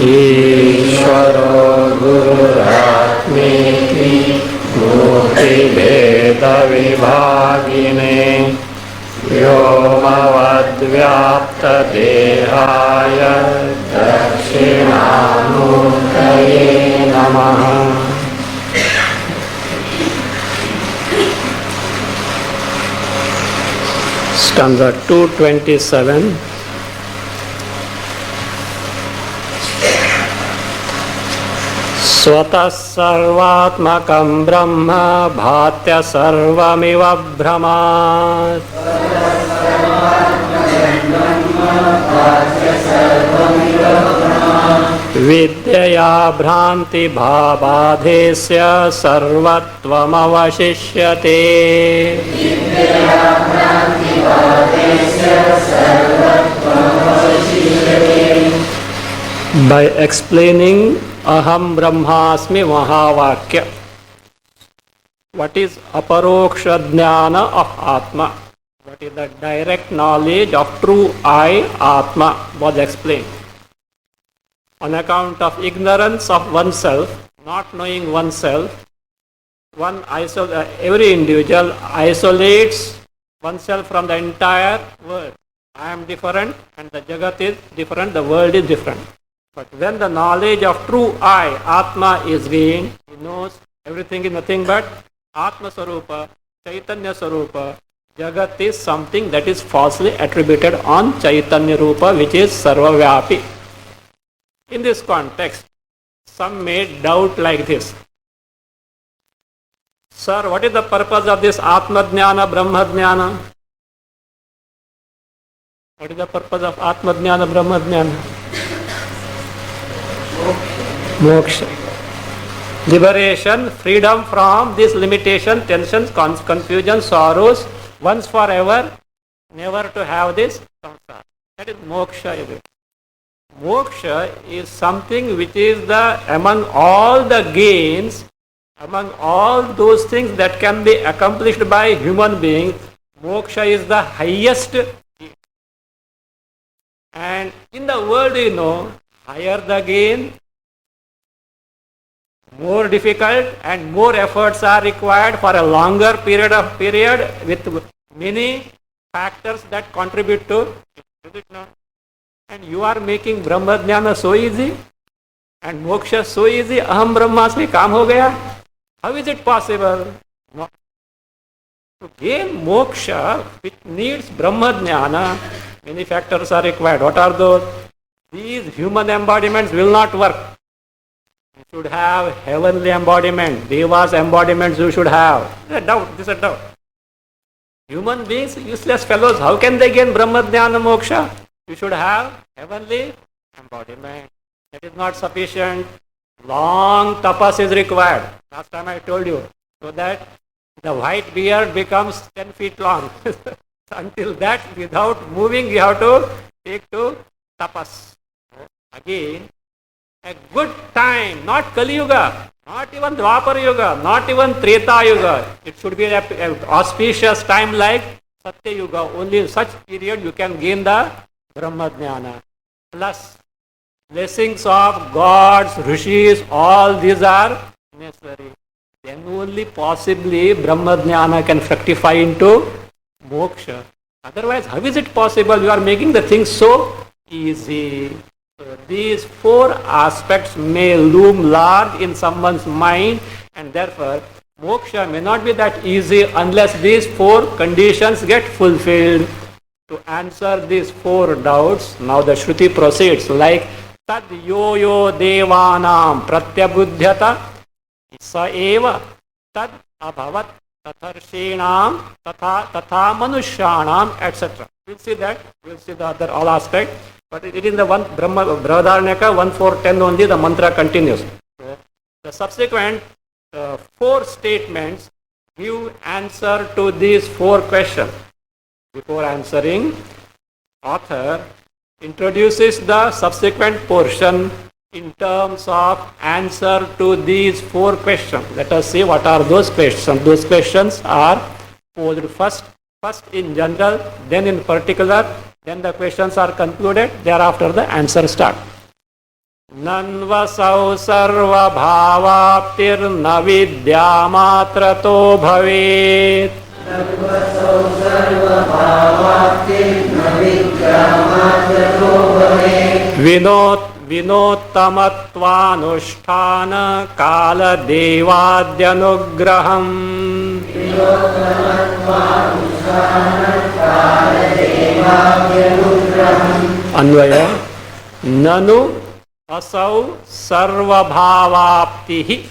ईश्वरो गुरुरात्मेति मूर्तिभेदविभागिने व्योमवद्व्याप्तदेहाय दक्षिणामूर्तये नमः. Stanza 227. स्वतः सर्वात्मकं ब्रह्म भात्य सर्वमिव भ्रमात्. विद्यया भ्रान्ति भावाधेस्य सर्वत्वमवशिष्यते. By explaining Aham Brahmasmi Mahavakya, what is aparoksha jnana of Atma, what is the direct knowledge of true I, Atma, was explained. On account of ignorance of oneself, not knowing oneself, every individual isolates oneself from the entire world. I am different and the Jagat is different, the world is different. But when the knowledge of true I, Atma, is gained, he knows everything is nothing but Atma Sarupa, Chaitanya Sarupa. Jagat is something that is falsely attributed on Chaitanya Rupa, which is Sarvavyapi. In this context, some may doubt like this. Sir, what is the purpose of this Atma Jnana, Brahma Jnana? What is the purpose of Atma Jnana, Brahma Jnana? Moksha. Liberation, freedom from this limitation, tensions, confusion, sorrows, once forever, never to have this samsara. That is moksha. Moksha is something which is among all the gains, among all those things that can be accomplished by human beings, moksha is the highest. And in the world, higher the gain, more difficult and more efforts are required for a longer period with many factors that contribute to it. Is it not? And you are making Brahma Jnana so easy and moksha so easy. Aham Brahmasmi, kaam ho gaya. How is it possible? No. To gain moksha, which needs Brahma Jnana, many factors are required. What are those? These human embodiments will not work. You should have heavenly embodiment, Devas embodiments you should have. This is a doubt. Human beings, useless fellows, how can they gain Brahma Jnana moksha? You should have heavenly embodiment. That is not sufficient. Long tapas is required. Last time I told you. So that the white beard becomes 10 feet long. Until that, without moving, you have to take to tapas. Again, a good time, not Kali Yuga, not even Dwapar Yuga, not even Treta Yuga. It should be an auspicious time like Satya Yuga. Only in such period you can gain the Brahma Jnana. Plus, blessings of gods, rishis, all these are necessary. Then only possibly Brahma Jnana can fructify into moksha. Otherwise, how is it possible? You are making the thing so easy. So these four aspects may loom large in someone's mind, and therefore moksha may not be that easy unless these four conditions get fulfilled. To answer these four doubts, now the Shruti proceeds like Tad yo yo devanam pratyabudhyata sa eva tad abhavat tatharshinam tatha manushyanam, etc. We'll see that. We'll see the other all aspects. But it is in the one Brahadaranaka 1.4.10 only the mantra continues. So the subsequent four statements give answer to these four questions. Before answering, author introduces the subsequent portion in terms of answer to these four questions. Let us see what are those questions. Those questions are posed first in general, then in particular, Then the questions are concluded. Thereafter the answers start. Nanvasau sarva bhavaptir na vidya matrato bhavet. Vinottamatvanushthana kala devadyanugraham. Anvaya. Nanu asau sarvabhavaptihi.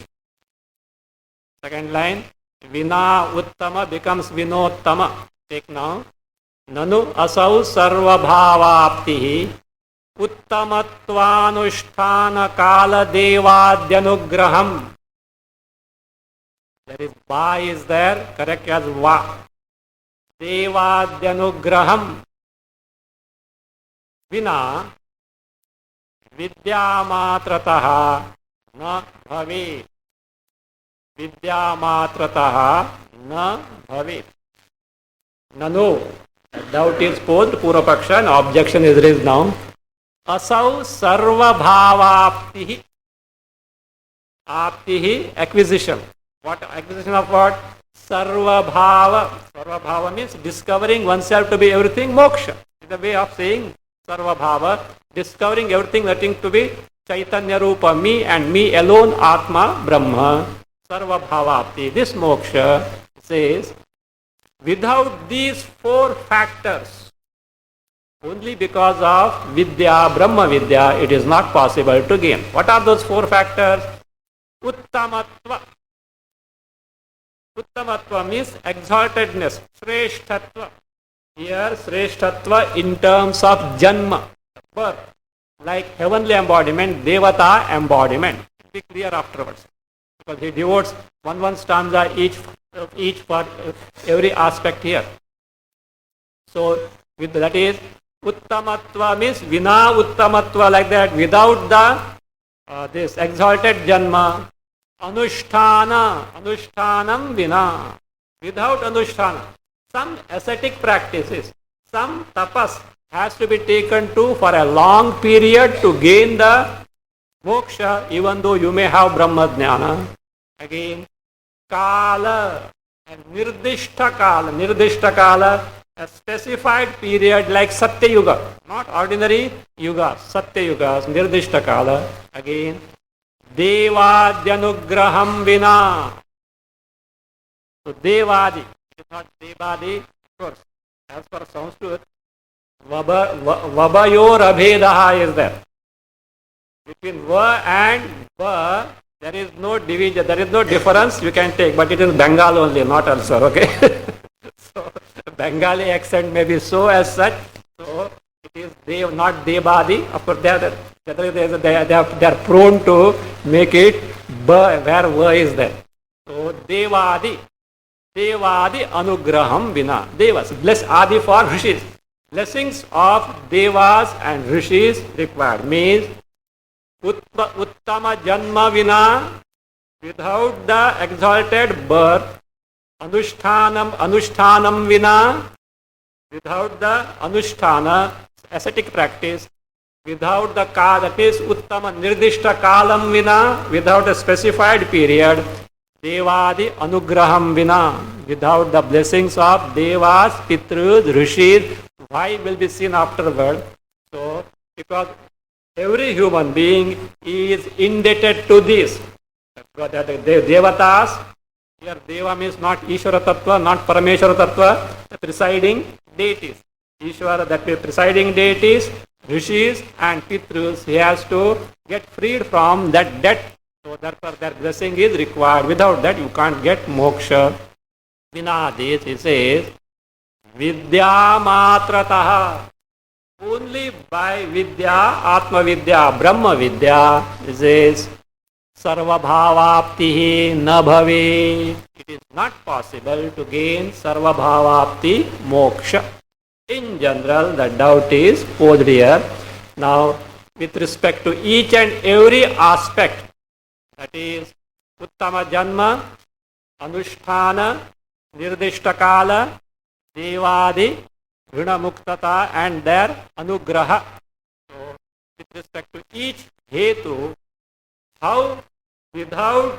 Second line. Vina uttama becomes vinottama. Take now. Nanu asau sarvabhavaptihi uttamatvanushthana kala devadyanugraham. There is va is there, correct as va. Devadyanugraham. Vina vidyamatrataha na bhavet. Vidyamatrataha na bhavet. Nano. Doubt is posed, Purvapaksha, and objection is raised now. Asau sarva bhavaptihi. Aptihi, acquisition. What acquisition of what? Sarva bhava. Sarva bhava means discovering oneself to be everything, moksha. It's a way of saying sarva bhava, discovering everything nothing to be Chaitanya Rupa, me and me alone, Atma, Brahma. Sarva bhavapti. This moksha says, without these four factors, only because of Vidya, Brahma Vidya, it is not possible to gain. What are those four factors? Uttamatva. Uttamatva means exaltedness, Shreshtatva. Here, Shreshtatva in terms of Janma, birth, like heavenly embodiment, Devata embodiment. It will be clear afterwards. Because he devotes one stanza each for every aspect here. So, with that is, Uttamatva means Vina Uttamatva, like that, without the this exalted Janma. Anushtanam Vina. Without Anushtana. Some ascetic practices, some tapas has to be taken to for a long period to gain the moksha, even though you may have Brahma Jnana. Again, Kala and Nirdishta Kala, a specified period like Satya Yuga, not ordinary Yuga, Satya Yugas, Nirdishta Kala. Again, Devadyanugraham Vina. So Devadi, it is not Devadi, of course, as per Sanskrit, Vabayor Abhedaha is there. Between Va and Va, there is no division, there is no difference you can take, but it is Bengal only, not also, okay? So, Bengali accent may be so as such, so it is Dev, not Devadi. Of course, they are prone to make it Ba, where Va is there. So, Devadi Anugraham Vina. Devas, bless Adi for Rishis. Blessings of Devas and Rishis required. Means, Uttama Janma Vina, without the exalted birth. Anushtanam Vina, without the Anushtana, ascetic practice. Without the Ka, that is Uttama Nirdishta Kalam Vina, without a specified period. Devadi Anugraham Vina, without the blessings of Devas, Pitrus, Rishis. Why will be seen afterward? So, because every human being is indebted to this. The Devatas, here Deva means not Ishvara Tattva, not Parameshvara Tattva, the presiding deities. Ishvara, that means presiding deities, Rishis and Pitrus, he has to get freed from that debt. So therefore their blessing is required. Without that you can't get moksha. Vina this, he says, Vidya Matrataha. Only by Vidya, Atma Vidya, Brahma Vidya, he says, Sarva Bhavaptihi na bhave. It is not possible to gain Sarva Bhavapti moksha. In general, the doubt is posed here. Now, with respect to each and every aspect, that is, Uttama Janma, Anushtana, Nirdishta Kala, Devadi, Rina Muktata and their Anugraha. So, with respect to each Hetu, how without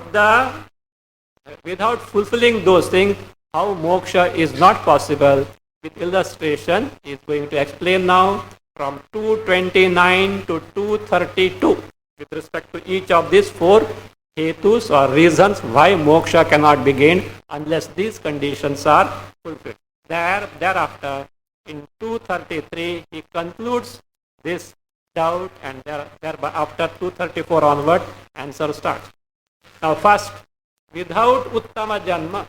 fulfilling those things, how moksha is not possible. With illustration, he is going to explain now from 229 to 232 with respect to each of these four hetus or reasons why moksha cannot be gained unless these conditions are fulfilled. Thereafter, in 233, he concludes this doubt, and thereby after 234 onward, answer starts. Now first, without uttama janma,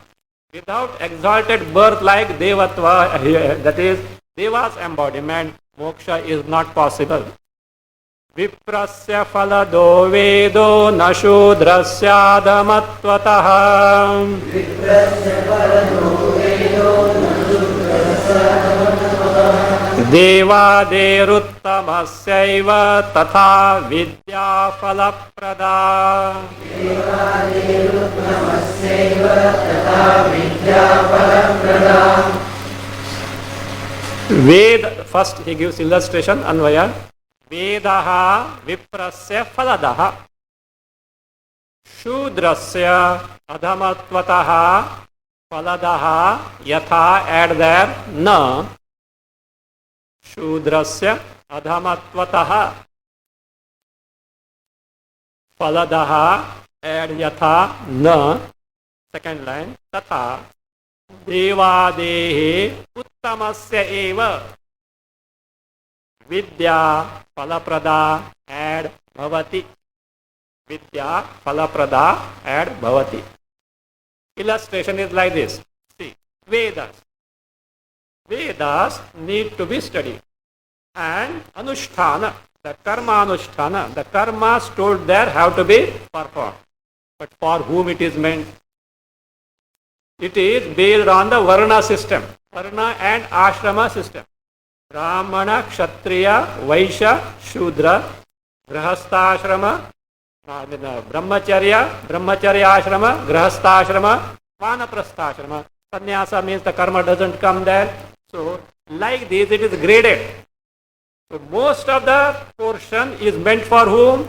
without exalted birth like devatva, that is Deva's embodiment, moksha is not possible. Viprasya phalado vedo na shudrasya adamatvatah. Devaderuttamasyaiva tatha vidya phalaprada. Ved, first he gives illustration, Anvaya. Vedaha viprasya phaladaha. Shudrasya adhamatvataha phaladaha yatha, add there na. Shudrasya adhamatvataha phaladaha, add yatha na. Second line, tatha devadehe uttamasya eva vidya phalaprada, add bhavati. Vidya phalaprada, add bhavati. Illustration is like this. See, Vedas need to be studied, and anusthana, the karma anusthana, the karmas told there have to be performed. But for whom it is meant? It is based on the varna system, varna and ashrama system. Brahmana, Kshatriya, Vaishya, Shudra, Grahastha Brahmacharya ashrama, Grahastha ashrama, Vanaprastha ashrama. Sannyasa means the karma doesn't come there. So, like this, it is graded. So, most of the portion is meant for whom?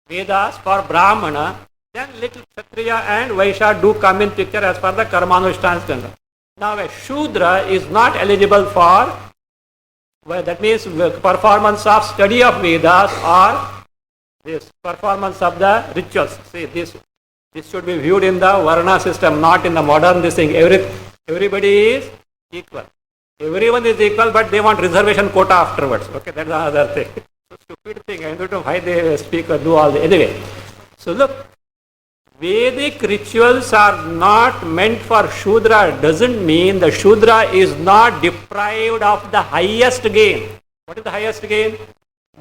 Vedas, for Brahmana. Then little Kshatriya and Vaishya do come in picture as per the Karmanushtana. Now, a Shudra is not eligible for, well, that means performance of study of Vedas or this performance of the rituals. See, this should be viewed in the Varna system, not in the modern this thing. Everybody is equal. Everyone is equal, but they want reservation quota afterwards. Okay, that's another thing. So stupid thing. I don't know why they speak or do all the anyway. So look, Vedic rituals are not meant for Shudra. Doesn't mean the Shudra is not deprived of the highest gain. What is the highest gain?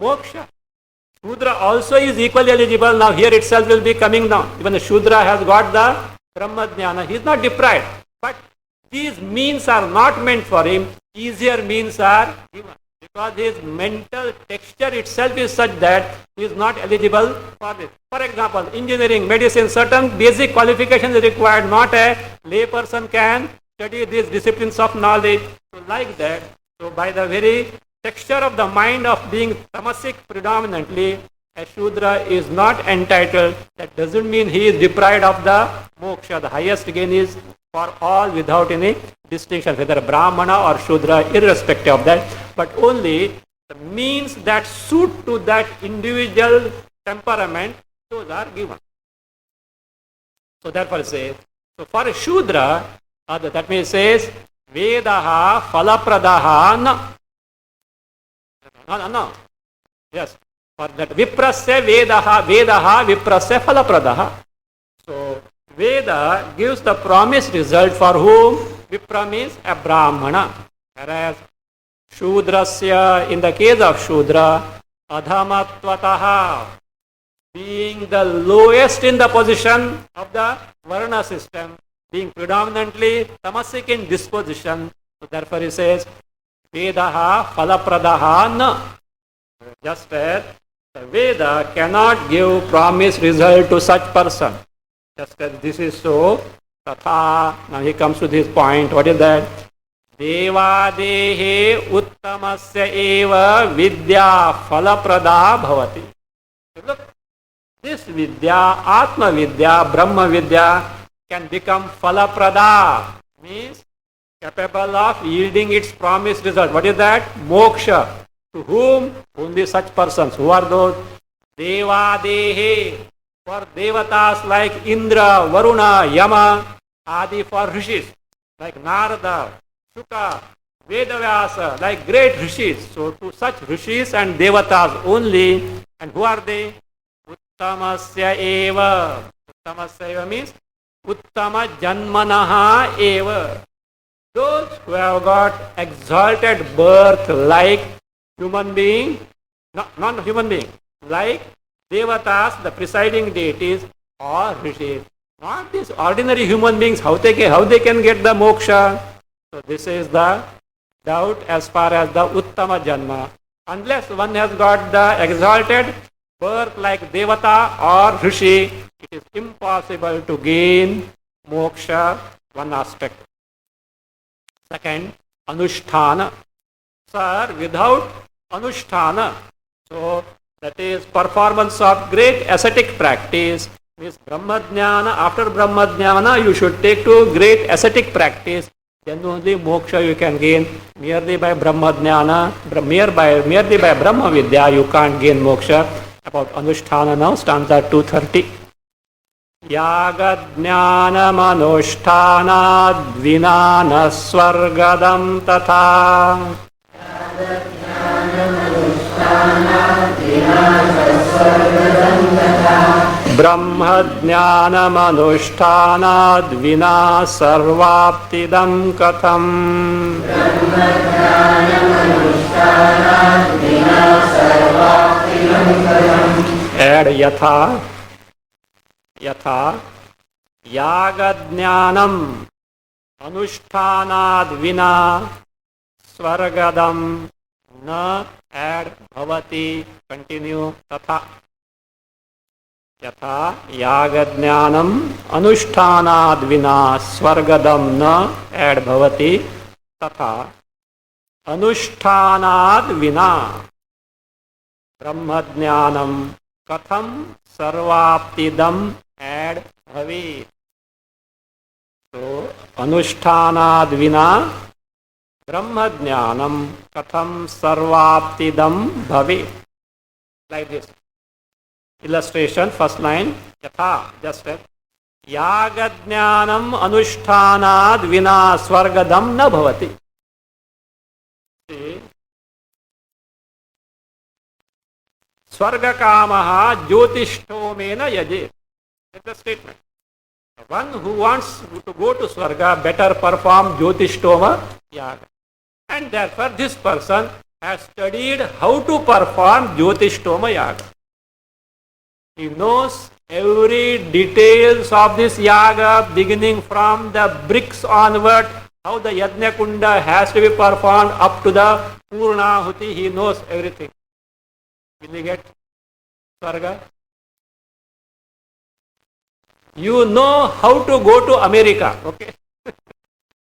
Moksha. Shudra also is equally eligible. Now here itself will be coming down. Even the Shudra has got the Brahma Jnana. He is not deprived. But these means are not meant for him. Easier means are given. Because his mental texture itself is such that he is not eligible for this. For example, engineering, medicine, certain basic qualifications are required. Not a lay person can study these disciplines of knowledge. So like that, so by the very texture of the mind of being tamasic predominantly, a Shudra is not entitled. That doesn't mean he is deprived of the moksha. The highest gain is for all without any distinction, whether Brahmana or Shudra, irrespective of that. But only the means that suit to that individual temperament, those are given. So therefore it says, so for a Shudra, that means says, Vedaha phalapradaha na. No. Yes. For that viprasya Vedaha viprasya phalapradaha. So Veda gives the promised result for whom? Vipra means a Brahmana. Whereas Shudrasya, in the case of Shudra, adhamatvataha, being the lowest in the position of the Varna system, being predominantly tamasic in disposition. So therefore he says, Vedaha phalapradaha na. Just as the Veda cannot give promised result to such person. Just as this is so, tatha. Now he comes to this point. What is that? देवादेहे उत्तमस्य eva vidya phalaprada bhavati. Look, this vidya, Atma Vidya, Brahma Vidya can become phalaprada, means capable of yielding its promised result. What is that? Moksha. To whom? Only such persons. Who are those? Devadehe. For devatas like Indra, Varuna, Yama, Adi for rishis, like Narada, Shuka, Vedavyasa, like great rishis. So to such rishis and devatas only. And who are they? Uttamasya eva. Uttamasya eva means Uttama janmanaha eva. Those who have got exalted birth like human being, not human being, like devatas, the presiding deities, or rishis. Not these ordinary human beings, how they can get the moksha. So this is the doubt as far as the Uttama Janma. Unless one has got the exalted birth like Devata or Rishi, it is impossible to gain moksha, one aspect. Second, Anusthana. Sir, without Anusthana, so that is performance of great ascetic practice, means Brahmadhyana. After Brahmadhyana, you should take to great ascetic practice. Then only moksha you can gain. Merely by Brahmadhyana, merely by Brahma Vidya, you can't gain moksha. About Anusthana now, stanza 230. Yagadhnanam anushthanad vinana swargadam tatha. Brahmadhnanam anushthanad vina sarvaptidam katham. Add yatha. Yatha yagadhnanam anushtanad vina swargadam na. Add bhavati. Continue. Tatha yatha yagadhnanam anushtanad vina swargadam na. Add bhavati. Tatha anushtanad vina brahmadhnanam katham sarvaptidam. Add bhavi. So anushtanad vina brahmadhnanam katham sarvaptidam bhavi. Like this. Illustration, first line, yatha, just read. Yagadhnanam anushtanad vina swargadam na bhavati. See? Swargakamaha jyotishtomena yaje. That's the statement. One who wants to go to Swarga better perform Jyotishtoma Yaga. And therefore this person has studied how to perform Jyotishtoma Yaga. He knows every details of this Yaga, beginning from the bricks onward, how the Yajna Kunda has to be performed up to the Purnahuti. He knows everything. Will you get Swarga? You know how to go to America, okay?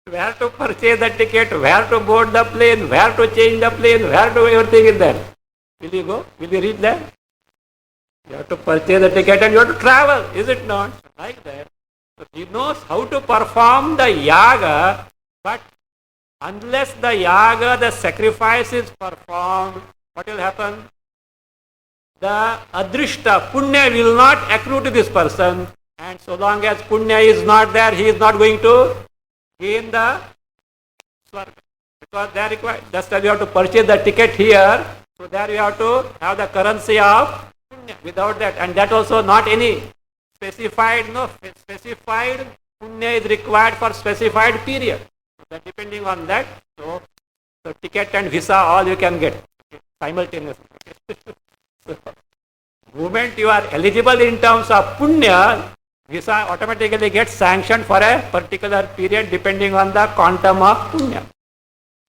Where to purchase the ticket, where to board the plane, where to change the plane, where to everything is there. Will you go? Will you reach there? You have to purchase the ticket and you have to travel, is it not? Like that. So he knows how to perform the yaga, but unless the yaga, the sacrifice is performed, what will happen? The adrishta, punya will not accrue to this person. And so long as punya is not there, he is not going to gain the swarga. Because they are required. Just as you have to purchase the ticket here, so there you have to have the currency of punya. Without that, and that also not any specified, no, specified punya is required for specified period. So that depending on that, so ticket and visa all you can get simultaneously. So, moment you are eligible in terms of punya, visa automatically gets sanctioned for a particular period depending on the quantum of punya.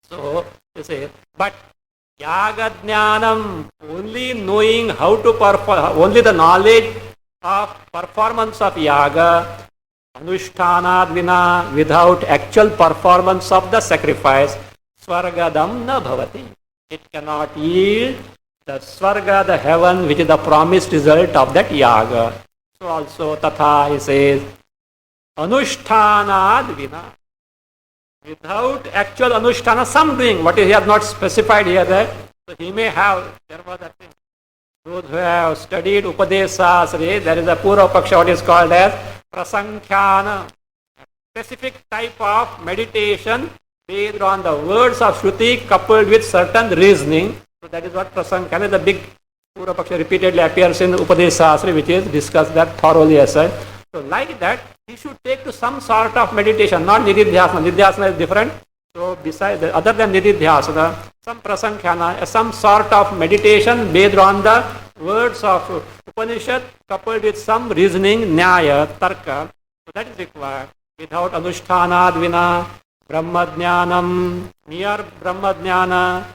So, you say, but yaga jnanam, only knowing how to perform, only the knowledge of performance of yaga, Anushthanad vina, without actual performance of the sacrifice, Swargadam na bhavati. It cannot yield the Swarga, the heaven, which is the promised result of that yaga. So also Tatha, he says, Anushtanad vina. Without actual Anushtana, some doing, what he has not specified here that, so he may have, there was that thing. Those who have studied Upadesasri, there is a Purva Paksha, what is called as Prasankhana, specific type of meditation based on the words of Shruti coupled with certain reasoning. So that is what Prasankhana, the big Purva Paksha repeatedly appears in Upadesasri, which is discussed that thoroughly as such. So like that, he should take to some sort of meditation, not Nididhyasana. Nididhyasana is different. So besides, other than Nididhyasana, some Prasankhana, some sort of meditation based on the words of Upanishad coupled with some reasoning, Nyaya, Tarka. So that is required. Without Anushtanad vina, Brahmadnyanam, mere Brahmadnyana,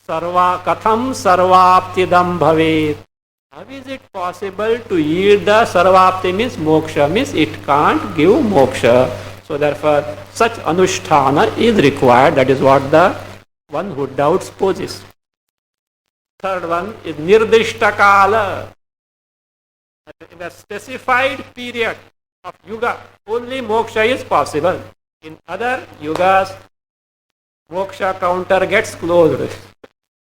Sarva, Katham Sarvaptidam Bhavet. How is it possible to yield the Sarvapti means moksha, means it can't give moksha. So therefore, such Anushtana is required. That is what the one who doubts poses. Third one is Nirdishtakala. In a specified period of yuga, only moksha is possible. In other yugas, moksha counter gets closed.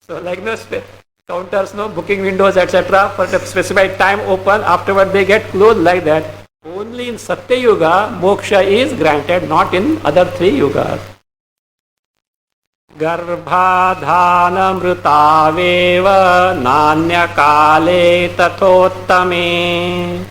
So like this, counters, no booking windows, etc. for a specified time open, afterward they get closed like that. Only in Satya Yuga, moksha is granted, not in other three yugas. Garbhadhanamrutaveva nanya kale tathottame.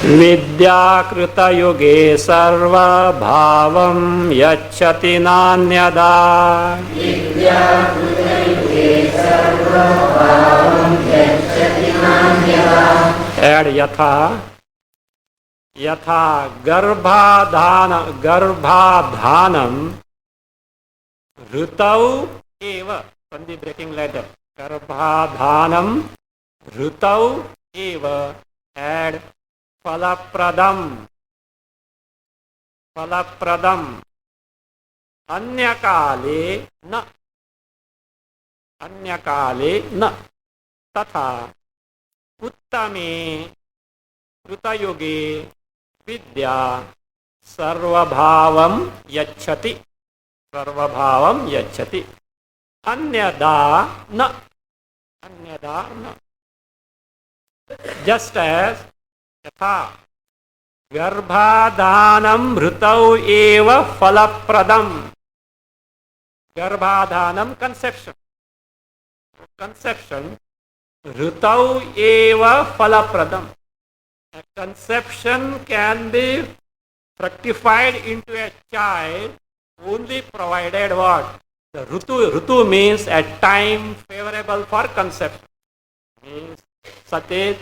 Vidya krita yuge sarva bhavam yacchati nanyada. Add yatha. Yatha garbhadhanam ritau eva. From the breaking ladder. Garbhadhanam ritau eva. Add Falapradam. Anyakale na. Tatha. Uttame. Krutayoge. Vidya. Sarvabhavam yacchati. Anyada na. Just as Yatha Garbhadhanam Rutau eva Falapradam. Garbhadhanam, conception. Rutau eva Falapradam. A conception can be fructified into a child only provided what? The Rutu means a time favorable for conception. Means Satet,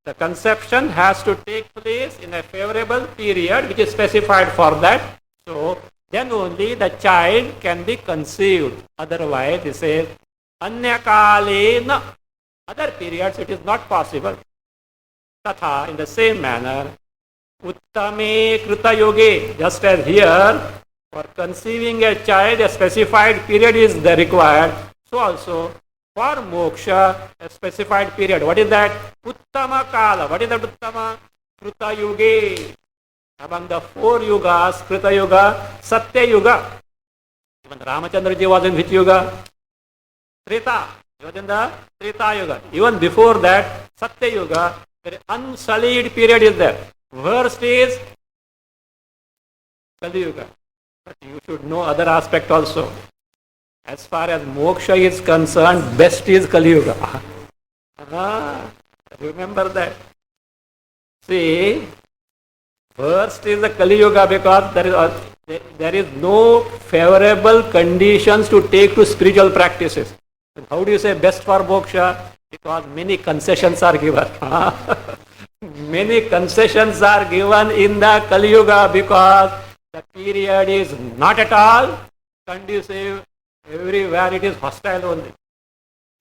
the conception has to take place in a favorable period which is specified for that. So then only the child can be conceived. Otherwise, it says, Anyakalena. Other periods it is not possible. Tatha, in the same manner, Uttame Krita Yoge. Just as here, for conceiving a child, a specified period is the required. So also, for moksha, a specified period. What is that? Uttama Kala. What is that Uttama? Krita Yuge. Among the four yugas, Krita Yuga, Satya Yuga. Even Ramachandra ji was in which yuga? Treta. He was in the Treta Yuga. Even before that, Satya Yuga, very unsullied period is there. Worst is Kali Yuga. But you should know other aspect also. As far as moksha is concerned, best is Kali Yuga. Remember that. See, first is the Kali Yuga because there is no favorable conditions to take to spiritual practices. And how do you say best for moksha? Because many concessions are given. Many concessions are given in the Kali Yuga because the period is not at all conducive. Everywhere it is hostile only.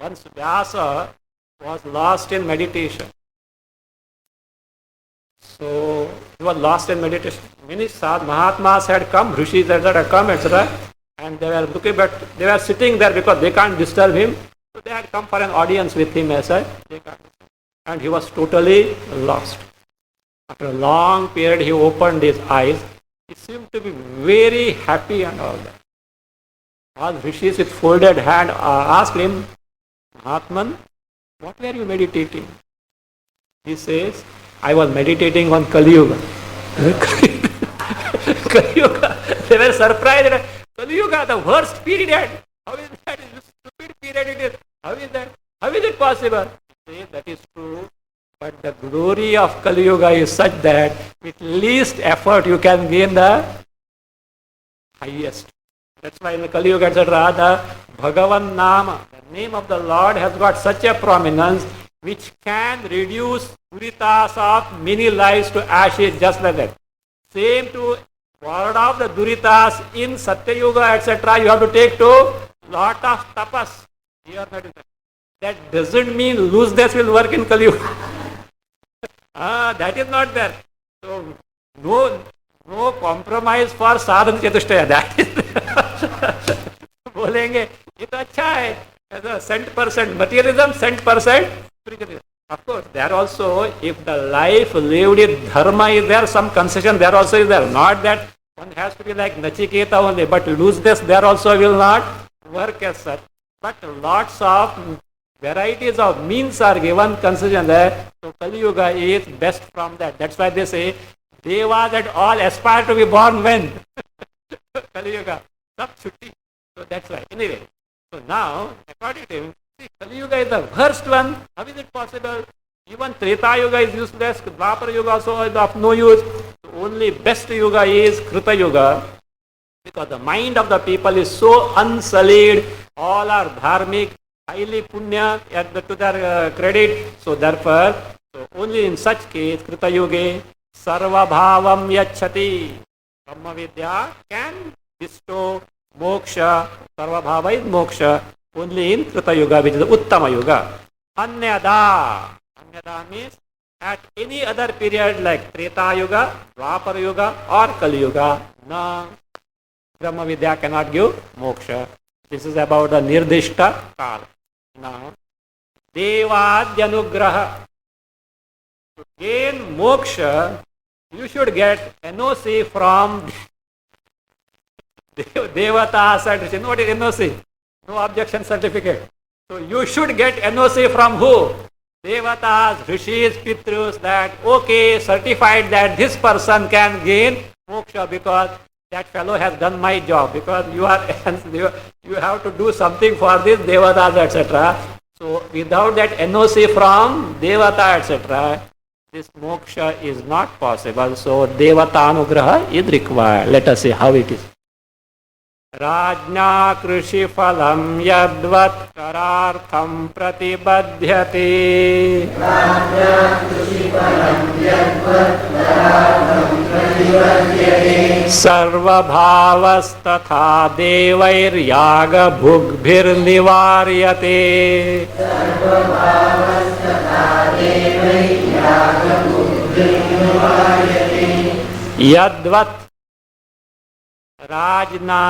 Once Vyasa was lost in meditation. So he was lost in meditation. Many Mahatmas had come, Rishis had come, etc. And they were looking, but they were sitting there because they can't disturb him. So they had come for an audience with him as such. And he was totally lost. After a long period, he opened his eyes. He seemed to be very happy and all that. All Rishis with folded hand asked him, Mahatman, what were you meditating? He says, I was meditating on Kali Yuga. Kali Yuga. They were surprised. Kali Yuga, the worst period. How is that? It's a stupid period it is. How is that? How is it possible? He says, that is true. But the glory of Kali Yuga is such that with least effort you can gain the highest. That's why in the Kali Yuga, etc., the Bhagavan Nama, the name of the Lord has got such a prominence which can reduce duritas of many lives to ashes just like that. Same to ward off the duritas in Satya Yuga, etc., you have to take to lot of tapas. Here that doesn't mean looseness will work in Kali Yuga. That is not there. So no compromise for sadhana chatushtaya. That is बोलेंगे ये तो अच्छा है cent%, materialism, cent%. Of course, there also, if the life lived in dharma is there, some concession there also is there. Not that one has to be like Nachiketa only, but looseness there also will not work as such. But lots of varieties of means are given concession there. So Kali Yuga is best from that. That's why they say Devas and all aspire to be born when? Kali Yuga. Sab chutti. So that's why. Anyway, so now, according to him, see, Kali Yuga is the worst one. How is it possible? Even Treta Yuga is useless. Dwapara Yuga also is of no use. The only best Yuga is Krita Yuga. Because the mind of the people is so unsullied. All are dharmic, highly punya to their credit. So therefore, so only in such case, Krita Yuga, Sarva Bhavam Yachati. Brahma Vidya can bestow moksha. Sarva Bhava is moksha. Only in Krita Yuga, which is the Uttama Yuga. Anyada. Anyada means at any other period like Treta Yuga, Dwapara Yuga or Kali Yuga, no. Brahma Vidya cannot give moksha. This is about the Nirdishta Kala. Now, Devadyanugraha. To gain moksha, you should get NOC from Devatas and what is NOC? No objection certificate. So you should get NOC from who? Devatas, Rishis, Pitrus, that okay, certified that this person can gain moksha because that fellow has done my job, because you have to do something for this Devatas, etc. So without that NOC from Devata, etc., this moksha is not possible. So Devatanugraha is required. Let us see how it is. Rajna krishi phalam yadvat karartham pratibadhyate. Rajna krishi phalam yadvat karartham pratibadhyate. Sarva bhavas tatha devair yaga bhugbhir nivaryate. Sarva bhavas tatha devair yaga bhugbhir nivaryate. Yadvat Rajna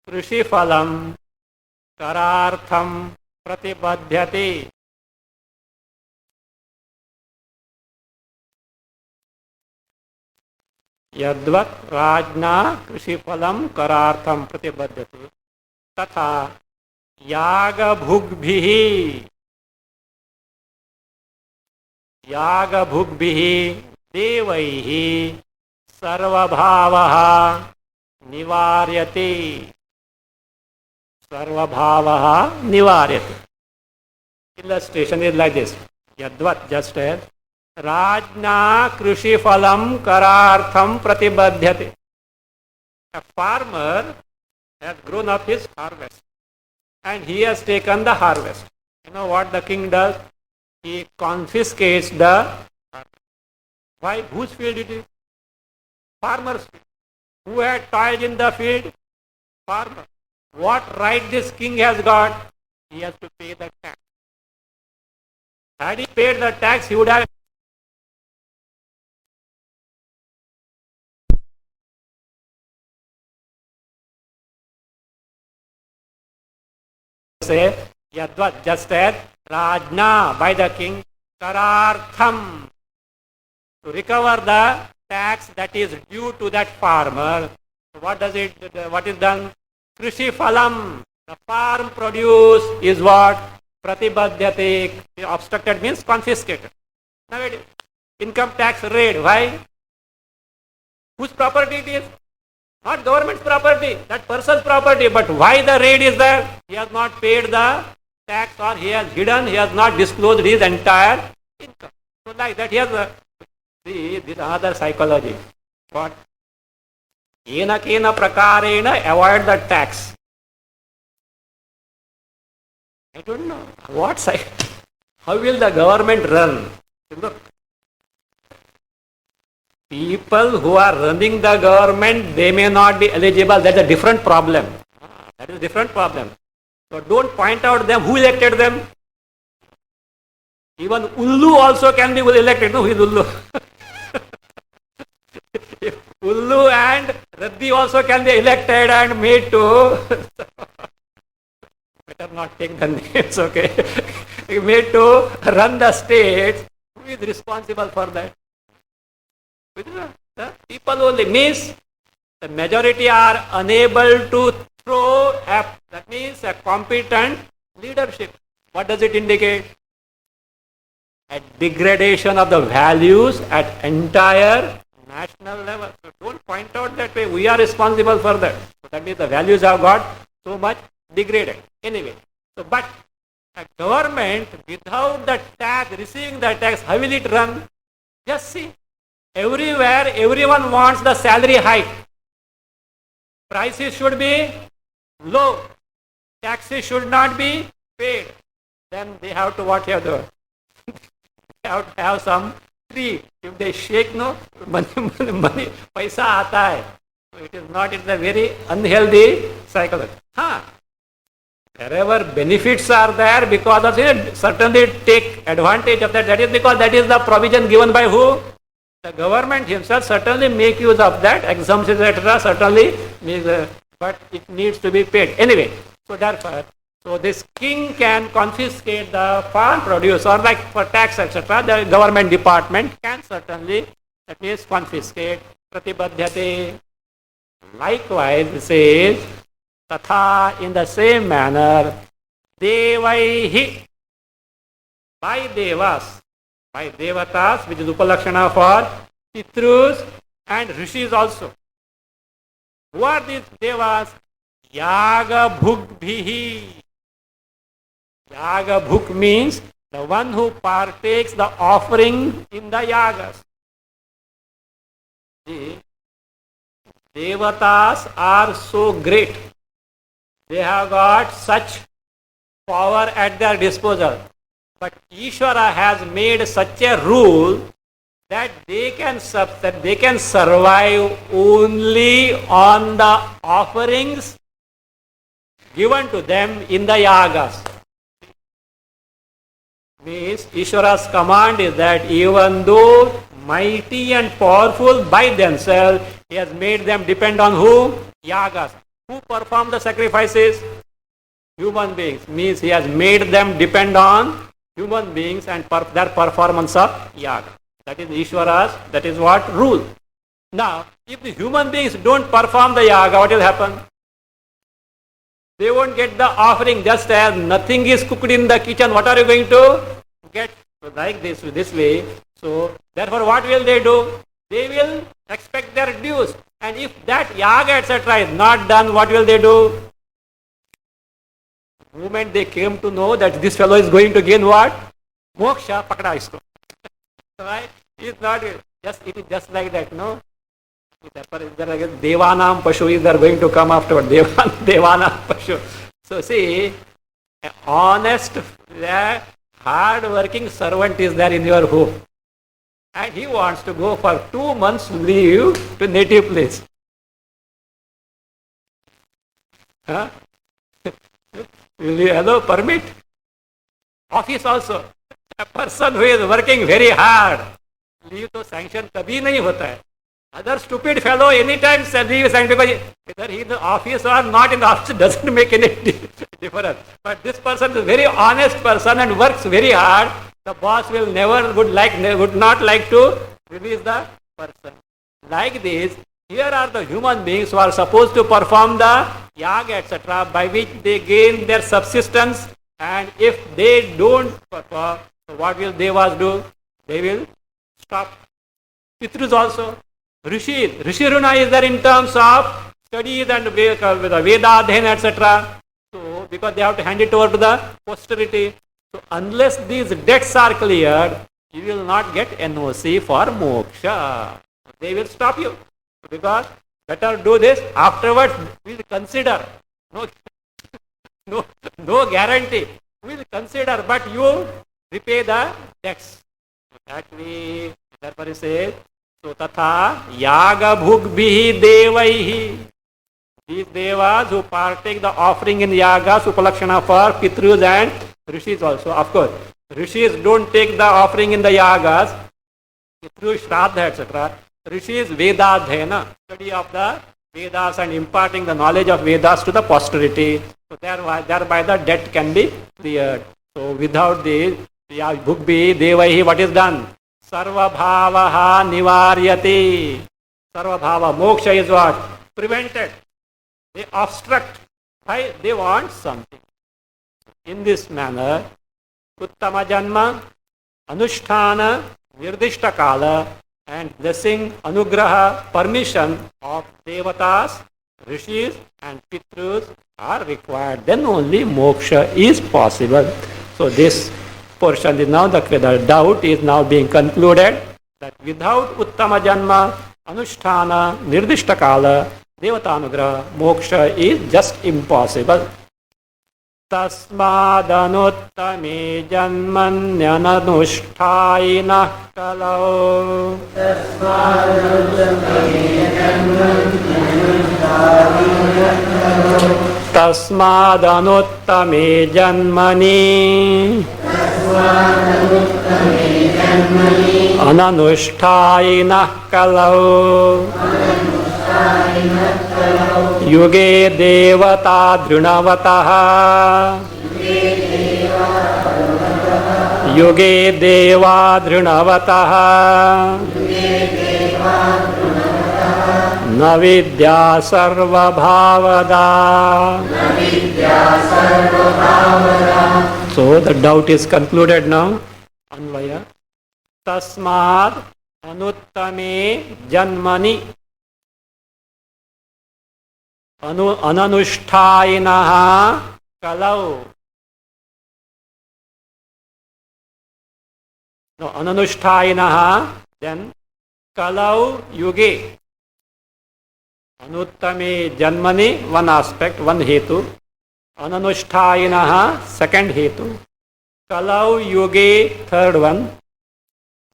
कृषि फलम करार्थम प्रतिबध्यते। यद्वत् राजना कृषि फलम करार्थम प्रतिबध्यते तथा यागभुग्भिः देवैः सर्वभावः निवार्यते। सर्वभावः निवार्यते। Illustration is like this. Yadvat, just as Rajna Krishi Phalam Karartham Pratibadhyate. A farmer has grown up his harvest and he has taken the harvest. You know what the king does? He confiscates the harvest. Why? Whose field it is? Farmer's field. Who had toiled in the field? Farmer. What right this king has got? he has to pay the tax. Had he paid the tax, he would have say Yadvat, just as Rajna by the king, Karartham, to recover the tax that is due to that farmer. What is done? Krishi Phalam, the farm produce is what? Pratibadhyate, obstructed means confiscated. Now income tax raid, why? Whose property it is? Not government's property, that person's property. But why the raid is there? He has not paid the tax, or he has hidden, he has not disclosed his entire income. So like that, he has this another psychology. What? Kena kena prakarena, avoid the tax. I don't know. What side? How will the government run? Look. People who are running the government, they may not be eligible. That's a different problem. That is a different problem. So don't point out them who elected them. Even Ullu also can be elected. No, who is Ullu? Ullu and Raddi also can be elected and made to. Better not take the names, okay? Made to run the state. Who is responsible for that? The people only means the majority are unable to throw that means a competent leadership. What does it indicate? A degradation of the values at entire national level. So don't point out that way. We are responsible for that. So that means the values have got so much degraded. Anyway, so but a government without the tax, receiving the tax, how will it run? Just see. Everywhere, everyone wants the salary hike. Prices should be low. Taxes should not be paid. Then they have to what have to? They have to have some treat. If they shake, no, money, paisa aata hai. So it is not, it's a very unhealthy psychology. Wherever benefits are there because of it, certainly take advantage of that. That is because that is the provision given by who? The government himself certainly make use of that, exemptions, etc. certainly, but it needs to be paid. Anyway, so therefore, so this king can confiscate the farm produce, or like for tax, etc. The government department can certainly, that means confiscate, pratibadhyate. Likewise, it says, tatha, in the same manner, devaihi, by devas, by devatas, which is upalakshana for pitrus and rishis also. Who are these devas? Yaga bhukbhihi. Yaga bhuk means the one who partakes the offering in the yagas. The devatas are so great. They have got such power at their disposal. But Ishvara has made such a rule that they can survive only on the offerings given to them in the yagas. Means Ishvara's command is that even though mighty and powerful by themselves, he has made them depend on who? Yagas. Who perform the sacrifices? Human beings. Means he has made them depend on human beings and their performance of yaga. That is Ishvara's, that is what? Rule. Now, if the human beings don't perform the yaga, what will happen? They won't get the offering, just as nothing is cooked in the kitchen. What are you going to get? Like this way. So, therefore, what will they do? They will expect their dues. And if that yaga, etc. is not done, what will they do? The moment they came to know that this fellow is going to gain what? Moksha, pakda isko. Right? It's not just, it is just like that, no? Devanam Pashu is there going to come afterward. Devanam Pashu. So see, an honest, hard-working servant is there in your home. And he wants to go for 2 months leave to native place. Huh? Will you allow, permit? Office also. A person who is working very hard, leave to sanction kabhi nahi hota hai. Other stupid fellow anytime leave sanction because whether he is in the office or not in the office doesn't make any difference. But this person is a very honest person and works very hard. The boss will never would not like to release the person. Like this, here are the human beings who are supposed to perform the yaga, etc., by which they gain their subsistence. And if they don't perform, so what will Devas do? They will stop. Pitrus also. Rishis. Rishi Runa is there in terms of studies and Veda, Adhyana, etc. So, because they have to hand it over to the posterity. So, unless these debts are cleared, you will not get NOC for moksha. They will stop you. Because better do this. Afterwards, we will consider. No guarantee. We will consider, but you repay the debts. That we, therefore he says, so tatha yaga bhugbihi devaihi. These devas who partake the offering in yagas, upalakshana for pitrus and rishis also. Of course, rishis don't take the offering in the yagas, pitrus, shraddha, etc. Rishis Vedadhyana, study of the Vedas and imparting the knowledge of Vedas to the posterity. So thereby the debt can be cleared. So without this, bhugbi devaihi, what is done? Sarva bhavaha nivaryati. Sarva bhava, moksha is what? Prevented. They obstruct. Why? They want something. In this manner, uttama janma, anusthana, nirdishta kala, and blessing, anugraha, permission of devatas, rishis and pitrus are required. Then only moksha is possible. So this portion is now, the doubt is now being concluded that without uttama janma, anusthana, nirdishta kala, devatanugraha, moksha is just impossible. Tasmadanuttame janmanyananusthayinah kalau. Tasmadanuttame janmani ananusthayinah kalau. Yuge devata dhrunavataha. Yuge deva dhrunavataha. Na vidya sarva bhavada. So the doubt is concluded now. Anvaya. Tasmad anuttame janmani ananusthayinaha kalau. No, ananusthayinaha, then kalau yuge. Anuttame janmani, one aspect, one hetu. Ananusthayinaha, second hetu. Kalau yuge, third one.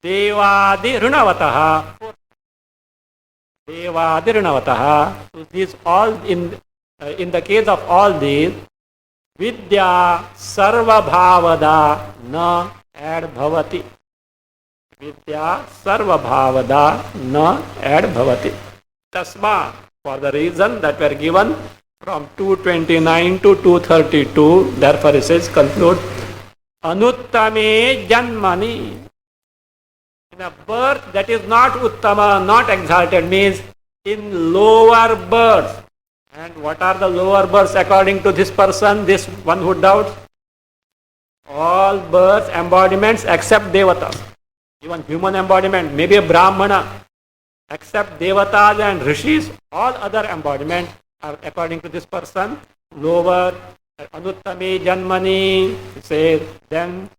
Devadi runavataha. Devadirnavataha. So these all in the case of all these, vidya sarva bhavada na ad bhavati. Vidya sarva bhavada na ad bhavati. Tasma, for the reason that were given from 229 to 232, therefore it says conclude anuttame janmani. In a birth that is not uttama, not exalted, means in lower births. And what are the lower births according to this person, this one who doubts? All births, embodiments except devatas. Even human embodiment, maybe a brahmana, except devatas and rishis, all other embodiments are according to this person lower. Anuttame janmani, says, then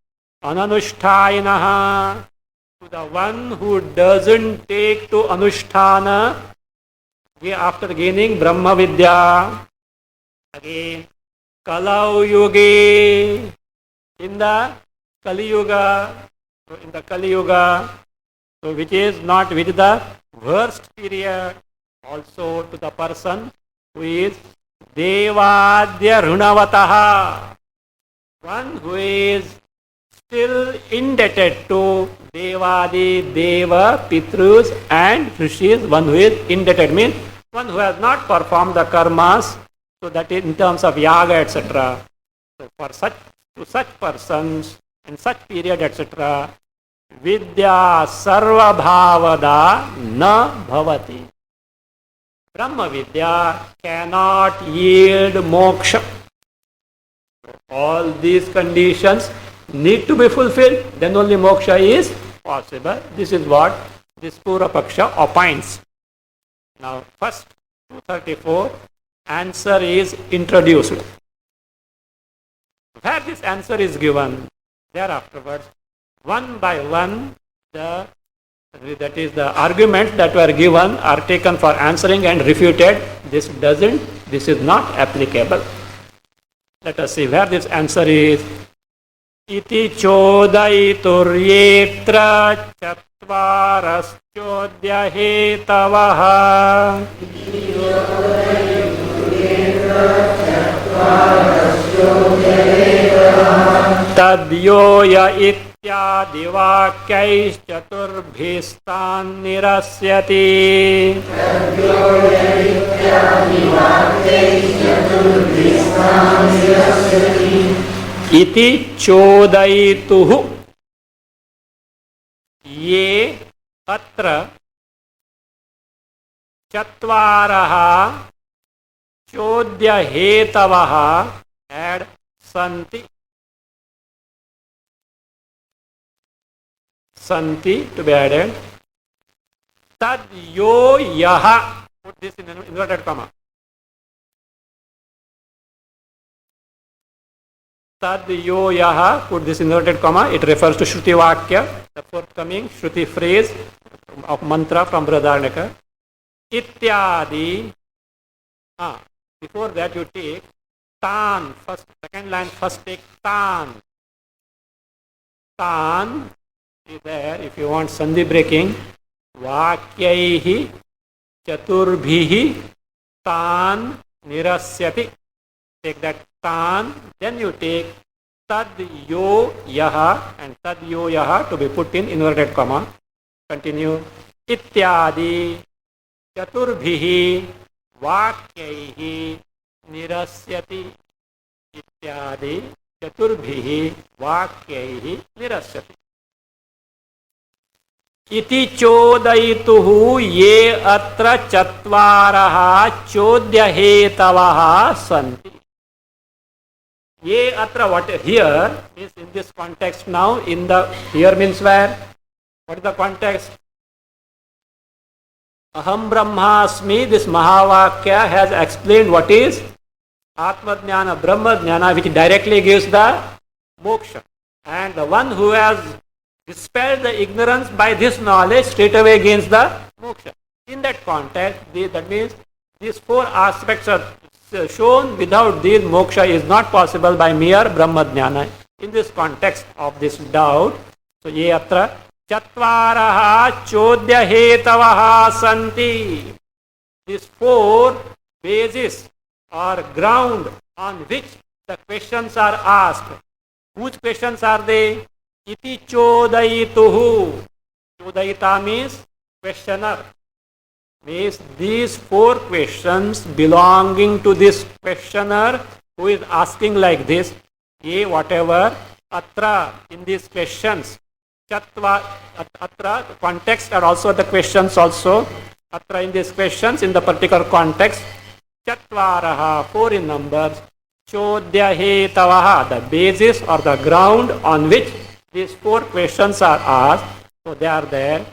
ananusthayinaha. To the one who doesn't take to anusthana after gaining Brahma Vidya. Again, Kalau Yuge, in the Kali Yuga, so which is the worst period, also to the person who is Devadya Runavataha. one who is still indebted to Devadi, Deva, Pitrus and Rishis, one who is indebted means one who has not performed the karmas, so that is in terms of yaga, etc. So for such persons in such period, etc., Vidya sarva bhavada na bhavati. Brahma Vidya cannot yield moksha. All these conditions need to be fulfilled, then only moksha is possible. This is what this Purva Paksha opines. Now, first 234 answer is introduced. Where this answer is given, thereafterwards, one by one, that is the arguments that were given are taken for answering and refuted. This is not applicable. Let us see where this answer is. Iti chodaituryetra chatvaraschodya hetavaha tadyoya ityadivakyais chaturbhistan nirasyati. Iti chodaituhu ye atra chatvaraha chodya hetavaha add santi to be added. Tad yo yaha, put this in inverted comma. Tad yo yaha, put this inverted comma. It refers to Shruti Vakya, the forthcoming Shruti phrase of mantra from Brihadaranyaka. Ityadi. Before that you take tan. First, second line, first take tan. Tan is there. If you want sandhi breaking, Vakyaihi Chaturbhihi Tan Nirasyati. Take that tan, then you take tad yo yaha, and tad yo yaha to be put in inverted comma. Continue. Ityadi Chaturbhihi Vakyaihi Nirasyati. Ityadi Chaturbhihi Vakyaihi Nirasyati. Iti chodaituhu ye atra chatvaraha chodya hetavaha santi. Ye atra, what here is in this context now, in the here means where? What is the context? Aham Brahmasmi, this Mahavakya has explained what is Atma Jnana, Brahma Jnana, which directly gives the moksha. And the one who has dispelled the ignorance by this knowledge straight away gains the moksha. In that context, that means these four aspects are shown. Without these, moksha is not possible by mere Brahma Jnana. In this context of this doubt, so ye atra chatvaraha chodya hetavaha santi. These four bases or ground on which the questions are asked. Whose questions are they? Iti chodaituhu. Chodaita means questioner. Means these four questions belonging to this questioner who is asking like this. Ye whatever atra, in these questions. Chatva atra, context are also the questions also. Atra, in these questions in the particular context. Chatvaraha, four in numbers. Chodya hetavaha, the basis or the ground on which these four questions are asked. So they are there.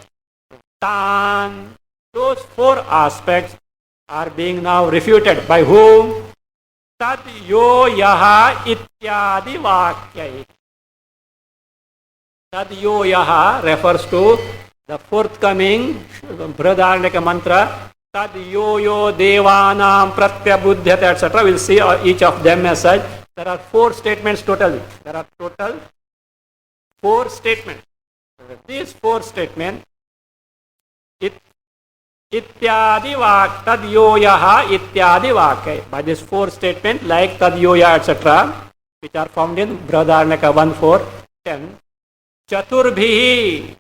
Tan, those four aspects are being now refuted by whom? Tad yo yaha ityadi vakyai. Tad yo yaha refers to the forthcoming Brihadaranyaka mantra. Tad yo yo devanam pratyabudhyate, etc. We'll see each of them as such. There are four statements totally. There are total four statements. These four statements, ityadi vak, tad yo yaha ityadi vakai. By this four statement, like tad yo ya, etc., which are found in Brihadaranyaka 1:4-10. Chaturbhihi,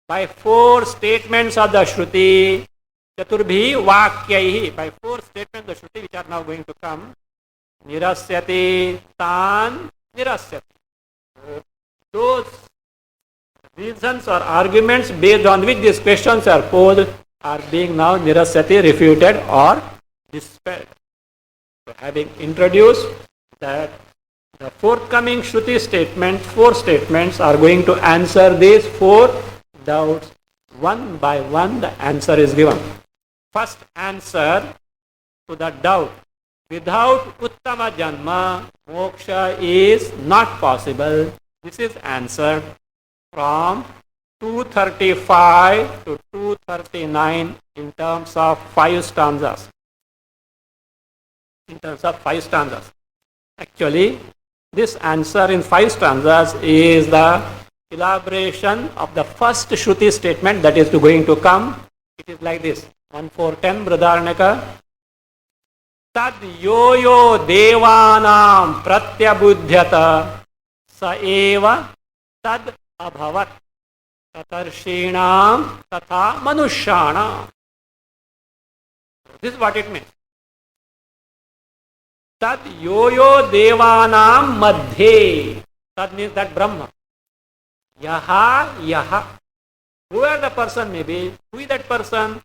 by 4 statements of the Shruti, Chaturbhihi Vakyaihi, by 4 statements of the Shruti which are now going to come, Nirasyati Tan Nirasyati. Those reasons or arguments based on which these questions are posed are being now Nirasyati, refuted or dispelled. So having introduced that, the forthcoming Shruti statement, 4 statements are going to answer these 4 doubts. One by one the answer is given. First answer to the doubt, without Uttama Janma, moksha is not possible. This is answered from 235 to 239 in terms of 5 stanzas. Actually, this answer in 5 stanzas is the elaboration of the first Shruti statement that is going to come. It is like this: 1:4-10 Brihadaranyaka. Tad yo yo devanam pratyabudhyata sa eva tad abhavat tatarsheenam tatha manushyana. This is what it means. Tad yo yo devanam madhye. Tad means that Brahma. Yaha yaha. Whoever the person may be, who is that person?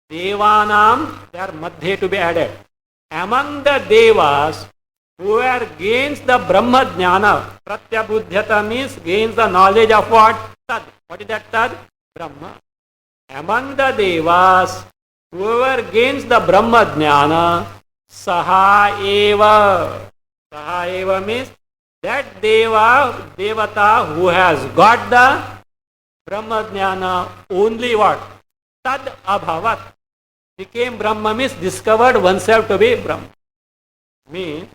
Devanam, they are madhye to be added. Among the devas, whoever gains the Brahma Jnana, Pratyabudhyata means gains the knowledge of what? Tad. What is that Tad? Brahma. Among the devas, whoever gains the Brahma Jnana, Saha eva. Saha eva means that devata who has got the Brahma Jnana only what? Tad abhavat. Became Brahma means discovered oneself to be Brahma. Means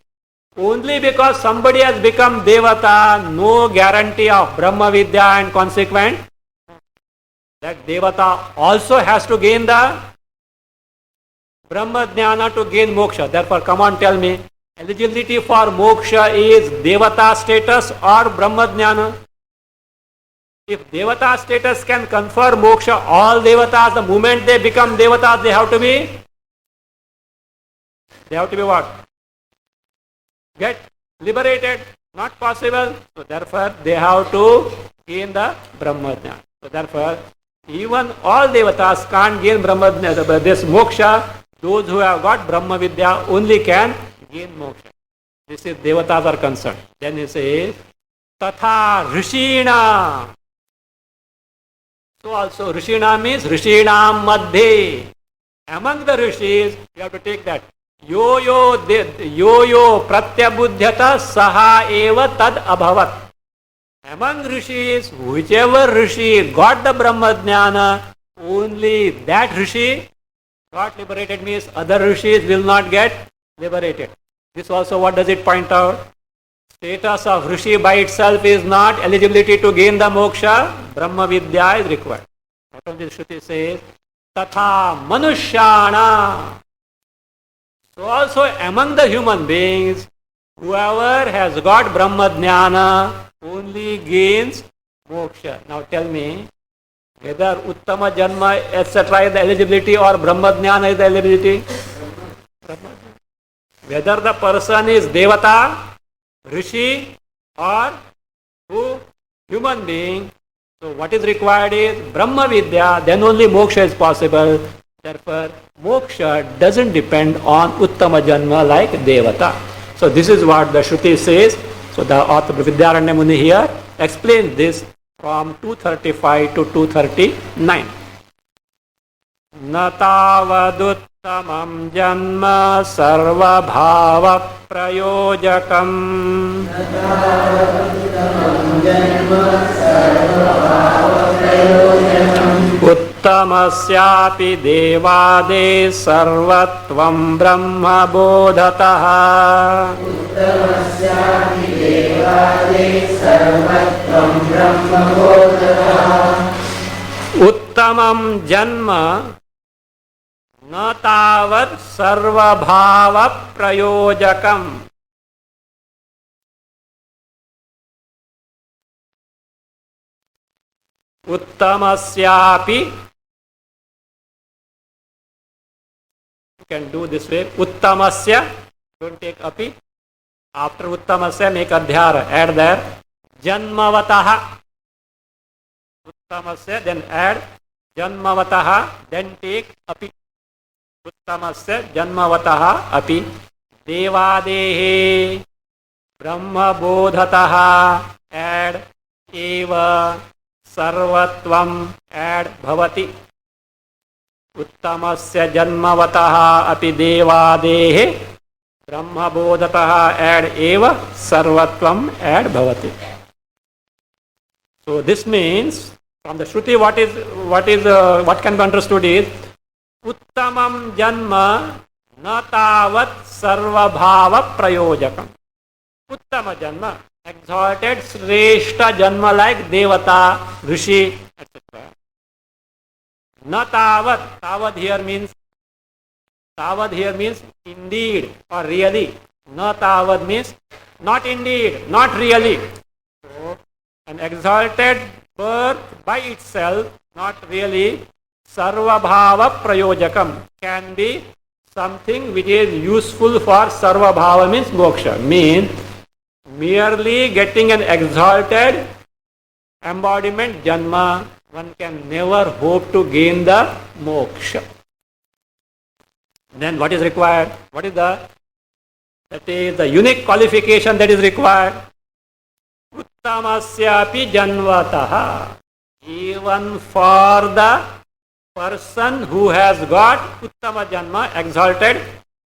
only because somebody has become devata, no guarantee of Brahma Vidya, and consequent that devata also has to gain the Brahma Jnana to gain moksha. Therefore, come on, tell me, eligibility for moksha is devata status or Brahma Jnana? If devata status can confer moksha, all devatas, the moment they become devatas, they have to be what? Get liberated. Not possible. So therefore, they have to gain the Brahma Jnana. So therefore, even all devatas can't gain Brahma Jnana. This moksha, those who have got Brahma Vidya only can gain moksha. This is devatas are concerned. Then he says, Tatha Rishina. So also Rishina means Rishinam Madhye. Among the Rishis, you have to take that. Yo yo pratyabudhyata saha eva tad abhavat. Among Rishis, whichever Rishi got the Brahma Jnana, only that Rishi got liberated, means other Rishis will not get liberated. This also, what does it point out? Status of Rishi by itself is not eligibility to gain the moksha. Brahma Vidya is required. That's what the Shruti says. Tatha manushyana. So also among the human beings, whoever has got Brahma Jnana only gains moksha. Now tell me, whether Uttama Janma etc. is the eligibility or Brahma Jnana is the eligibility? Whether the person is Devata, Rishi or who? Human being. So what is required is Brahma Vidya, then only moksha is possible. Therefore, moksha doesn't depend on Uttama Janma like Devata. So this is what the Shruti says. So the author Vidyaranya Muni here explains this from 235 to 239. Natavaduttamam janma sarva bhava prayojakam uttamasyapi devade sarvatvam brahma bodhataha. Uttamam janma na tavat sarva bhava prayojakam. Uttamasyapi. You can do this way. Uttamasya. Don't take api. After Uttamasya, make adhyara. Add there. Janmavataha. Uttamasya, then add Janmavataha, then take api. Uttamasya, Janmavataha, api. Devadehe. Brahmabodhataha. Add eva. Sarvatvam. Add bhavati. Uttamasya Janmavataha, api devadehe. Brahmabodhataha, add eva. Sarvatvam, add bhavati. So this means from the Shruti what can be understood is Uttamam Janma na tavat sarva bhava prayojakam. Uttama Janma, exalted Shreshta Janma like Devata, Rishi, etc. Na tavat, tavad here means indeed or really. Na tavad means not indeed, not really. So, an exalted birth by itself, not really, sarva bhava prayojakam, can be something which is useful for sarva bhava means moksha. Means merely getting an exalted embodiment janma, one can never hope to gain the moksha. Then what is required? What is that is the unique qualification that is required. Uttamasyapi janvataha. Even for the person who has got uttama janma, exalted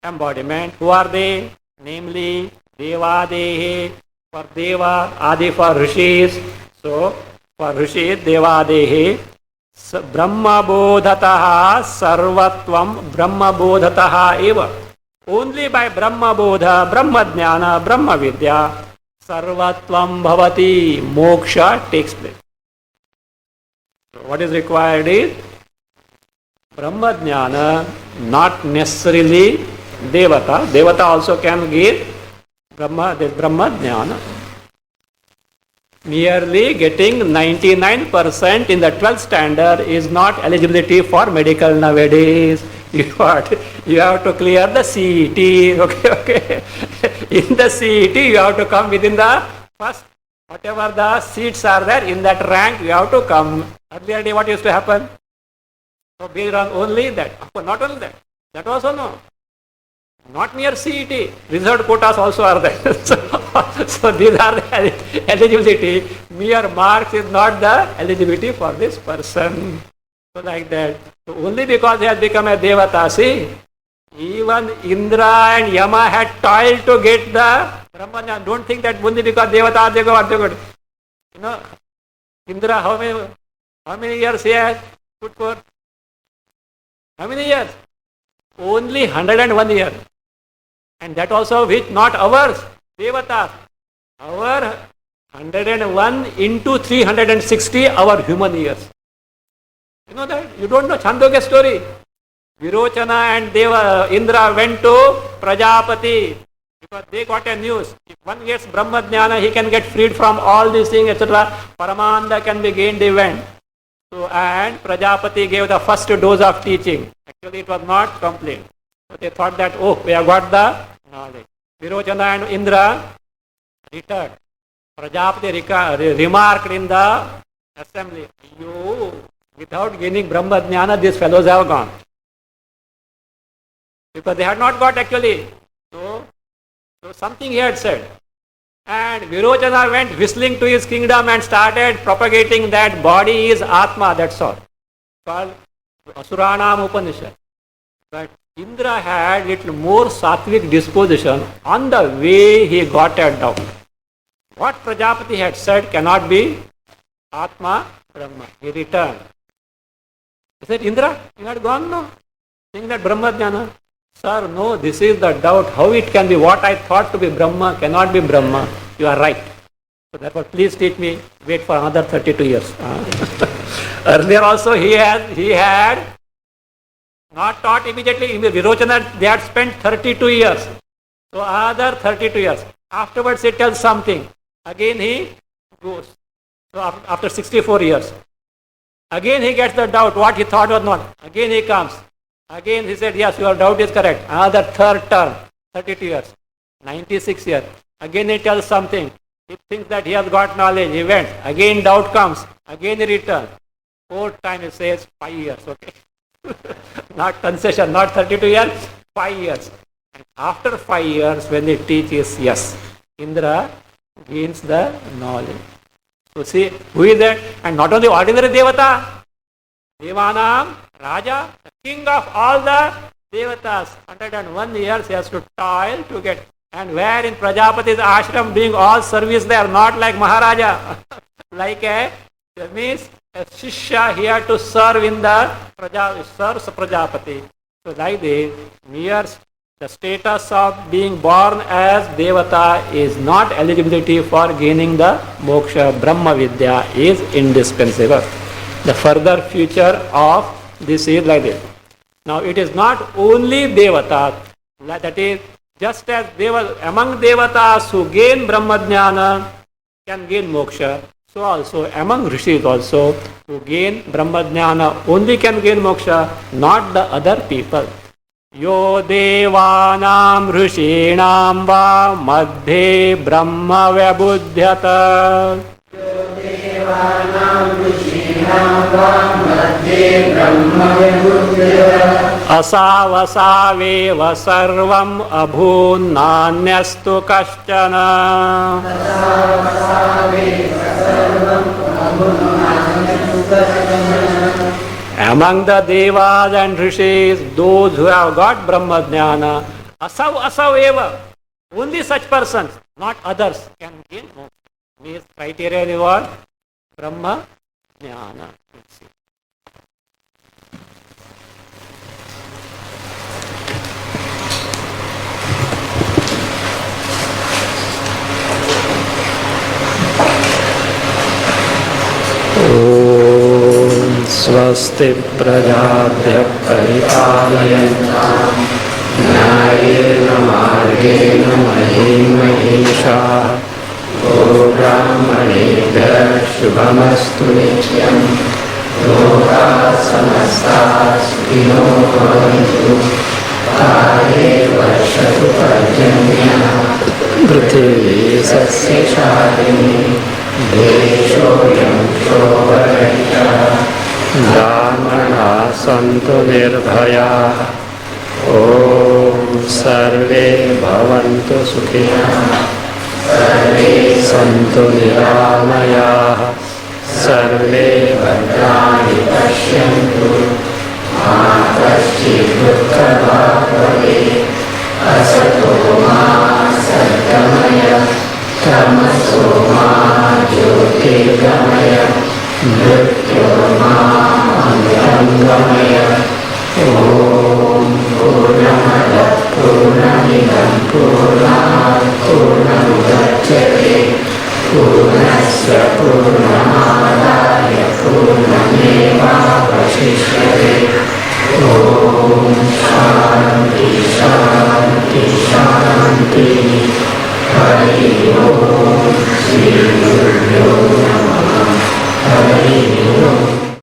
embodiment. Who are they? Namely, devadehe. For deva, adi for rishis. So, for rishis, devadehe. Brahmabodhataha sarvatvam brahmabodhataha eva. Only by brahmabodha, brahmadhyana, brahmavidya, sarvatvam bhavati, moksha takes place. So what is required is brahmadhyana, not necessarily devata. Devata also can give brahmadhyana. Merely getting 99% in the 12th standard is not eligibility for medical nowadays. You have to clear the CET. Okay. In the CET, you have to come within the first, whatever the seats are there, in that rank, you have to come. Earlier day, what used to happen? So based on only that. Not only that. That also no. Not mere CET. Reserved quotas also are there. So these are the eligibility. Mere marks is not the eligibility for this person. So like that. So only because he has become a devata, see, even Indra and Yama had toiled to get the Brahmanya. Don't think that only because devata they got. You know, Indra, how many years he has put for? How many years? Only 101 years. And that also which not ours, devata. Our 101 into 360 our human years. You know that? You don't know Chandogya story. Virochana and Indra went to Prajapati because they got a news. If one gets Brahmadhyana, he can get freed from all these things, etc. Paramanda can be gained, they went. So, and Prajapati gave the first dose of teaching. Actually, it was not complete. So they thought that, oh, we have got the knowledge. Virochana and Indra returned. Prajapati remarked in the assembly, without gaining Brahmadhyana, these fellows have gone. Because they had not got actually. So something he had said. And Virochana went whistling to his kingdom and started propagating that body is Atma, that's all. Called Asuranam Upanishad. But Indra had little more sattvic disposition. On the way he got a doubt. What Prajapati had said cannot be Atma, Brahma. He returned. He said, Indra, you had gone now? Saying that Brahmadhyana. Sir, no, this is the doubt. How it can be what I thought to be Brahma cannot be Brahma. You are right. So therefore, please teach me. Wait for another 32 years. Earlier also he had not taught immediately. In the Virochana, they had spent 32 years. So another 32 years. Afterwards he tells something. Again he goes. So after 64 years. Again he gets the doubt, what he thought was not. Again he comes. Again he said, yes, your doubt is correct. Another third term, 32 years, 96 years. Again he tells something. He thinks that he has got knowledge. He went. Again doubt comes. Again he returns. Fourth time he says 5 years. Okay. Not concession, not 32 years, 5 years. And after 5 years, when they teach is yes, Indra gains the knowledge. So see, who is that? And not only ordinary Devata, Devanam, Raja, the king of all the Devatas. 101 years he has to toil to get. And where in Prajapati's ashram doing all service they are not like Maharaja. Like that means a Shishya here to serve in the serves Prajapati. So like this, mere the status of being born as Devata is not eligibility for gaining the moksha. Brahma Vidya is indispensable. The further future of this is like this. Now it is not only Devata, that is just as among Devatas who gain Brahma Jnana can gain moksha, so also among Rishis also who gain Brahma Jnana only can gain moksha, not the other people. Yo devanam rishinam va madhe brahma vyabudhyata. Yo devanam rishinam va madhe brahma vyabudhyata. Asavasaveva sarvam abhun nanyastu kaschana. Asavasaveva sarvam abhun nanyastu kaschana. Among the Devas and Rishis, those who have got Brahma Jnana, asav eva, only such persons, not others, can gain moksha. Means criteria is what? Brahma Jnana. Swasti prajabhya paripalayantam nyayena margena mahim mahisha o brahmanebhya shubhamastu nityam loka samasta sukhino bhavantu kale varshatu parjanya prithvi sasya sharini deshoyam shobharaya Brahmana santu nirbhaya Om sarve bhavantu sukhina Sarve santu niramaya Sarve bhadrani pashyantu Ma kaschid dukkha bhavave Asato ma satgamaya Tamaso ma jyotirgamaya Mrityurma amritangamaya Om Purnamada Purnamidam Purnam Purnamudachyate Purnasya Purnamadaya Purnameva Vashishyate Om